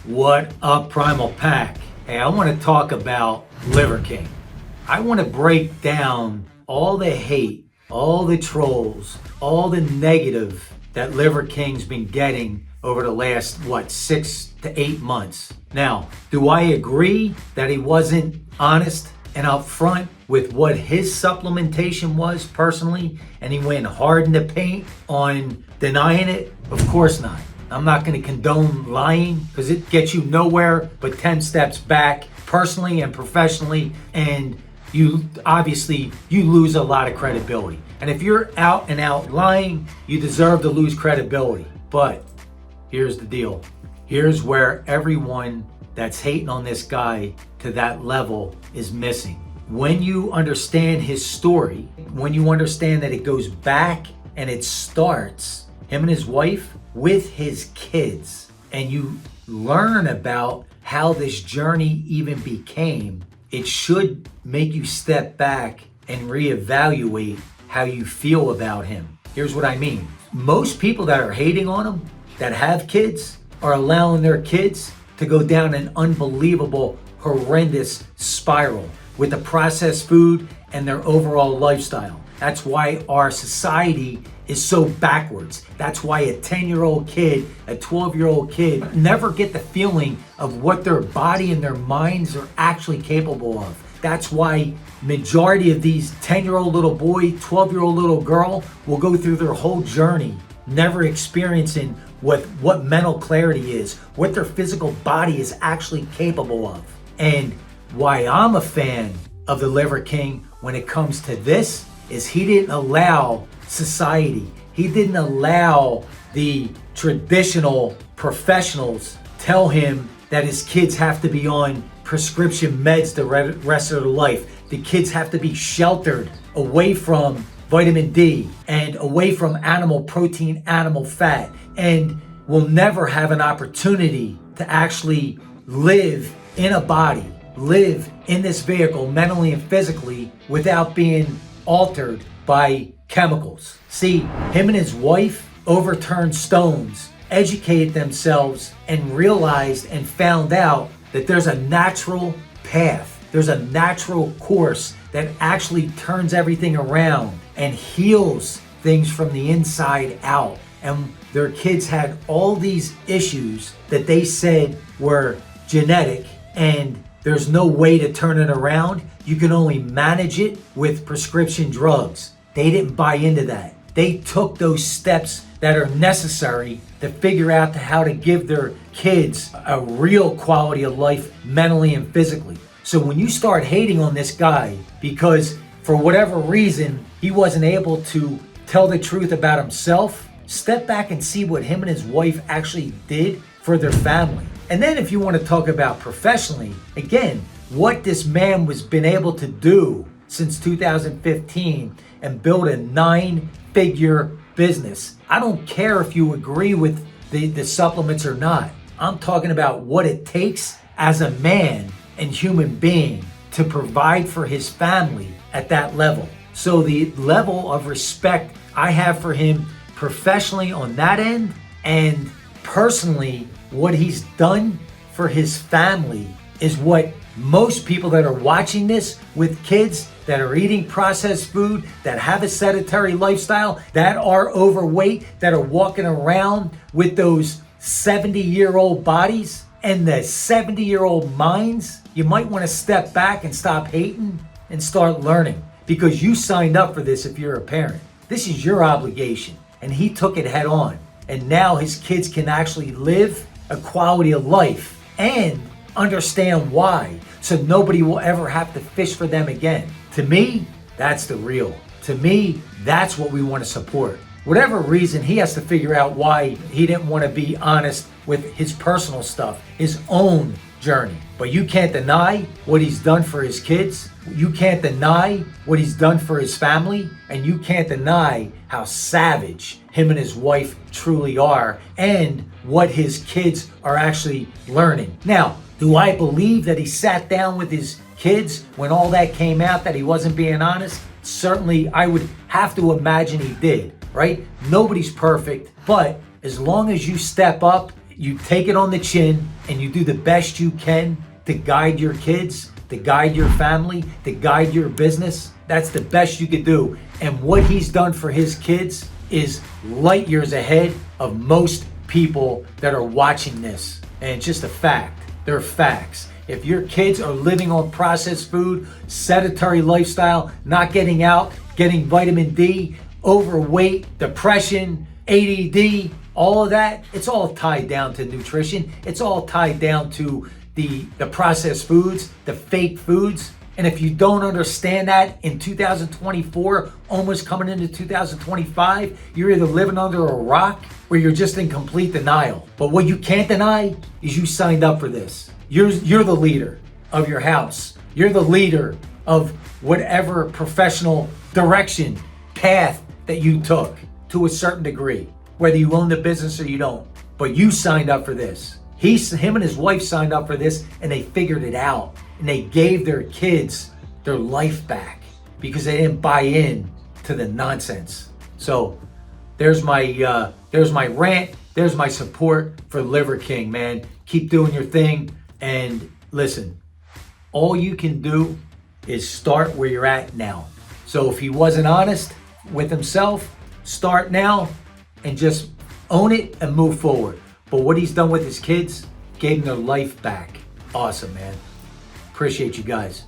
What up, Primal Pack? Hey, I want to talk about Liver King. I want to break down all the hate, all the trolls, all the negative that Liver King's been getting over the last, 6 to 8 months. Now, do I agree that he wasn't honest and upfront with what his supplementation was personally, and he went hard in the paint on denying it? Of course not. I'm not going to condone lying because it gets you nowhere but 10 steps back personally and professionally, and you lose a lot of credibility. And if you're out and out lying, you deserve to lose credibility. But here's the deal. Here's where everyone that's hating on this guy to that level is missing. When you understand his story, when you understand that it goes back and it starts, him and his wife, with his kids, and you learn about how this journey even became, it should make you step back and reevaluate how you feel about him. Here's what I mean. Most people that are hating on him, that have kids, are allowing their kids to go down an unbelievable, horrendous spiral with the processed food and their overall lifestyle. That's why our society is so backwards. That's why a 10-year-old kid, a 12-year-old kid never get the feeling of what their body and their minds are actually capable of. That's why majority of these 10-year-old little boy, 12-year-old little girl will go through their whole journey never experiencing what mental clarity is, what their physical body is actually capable of. And why I'm a fan of the Liver King when it comes to this is he didn't allow society, he didn't allow the traditional professionals tell him that his kids have to be on prescription meds the rest of their life. The kids have to be sheltered away from vitamin D and away from animal protein, animal fat, and will never have an opportunity to actually live in a body, live in this vehicle mentally and physically without being altered by chemicals. See, him and his wife overturned stones, educated themselves, and realized and found out that there's a natural path, there's a natural course that actually turns everything around and heals things from the inside out. And their kids had all these issues that they said were genetic, and there's no way to turn it around. You can only manage it with prescription drugs. They didn't buy into that. They took those steps that are necessary to figure out how to give their kids a real quality of life mentally and physically. So when you start hating on this guy because for whatever reason he wasn't able to tell the truth about himself, step back and see what him and his wife actually did for their family. And then if you want to talk about professionally, again, what this man was been able to do since 2015 and build a 9-figure business. I don't care if you agree with the supplements or not. I'm talking about what it takes as a man and human being to provide for his family at that level. So the level of respect I have for him professionally on that end, and personally what he's done for his family, is what most people that are watching this with kids that are eating processed food, that have a sedentary lifestyle, that are overweight, that are walking around with those 70-year-old bodies and the 70-year-old minds, you might want to step back and stop hating and start learning, because you signed up for this. If you're a parent, this is your obligation, and he took it head on, and now his kids can actually live a quality of life and understand why, so nobody will ever have to fish for them again. To me, that's the real. To me, that's what we want to support. Whatever reason, he has to figure out why he didn't want to be honest with his personal stuff, his own journey. But you can't deny what he's done for his kids. You can't deny what he's done for his family. And you can't deny how savage him and his wife truly are, and what his kids are actually learning. Now, do I believe that he sat down with his kids when all that came out, that he wasn't being honest? Certainly, I would have to imagine he did, right? Nobody's perfect, but as long as you step up you take it on the chin and you do the best you can to guide your kids, to guide your family, to guide your business. That's the best you could do. And what he's done for his kids is light years ahead of most people that are watching this. And it's just a fact. They're facts. If your kids are living on processed food, sedentary lifestyle, not getting out, getting vitamin D, overweight, depression, ADD, all of that, it's all tied down to nutrition. It's all tied down to the processed foods, the fake foods. And if you don't understand that in 2024, almost coming into 2025, you're either living under a rock or you're just in complete denial. But what you can't deny is you signed up for this. You're the leader of your house. You're the leader of whatever professional direction, path that you took to a certain degree, whether you own the business or you don't. But you signed up for this. Him and his wife signed up for this, and they figured it out. And they gave their kids their life back because they didn't buy in to the nonsense. So there's my rant. There's my support for Liver King, man. Keep doing your thing. And listen, all you can do is start where you're at now. So if he wasn't honest with himself, start now and just own it and move forward. But what he's done with his kids, gave them their life back. Awesome, man. Appreciate you guys.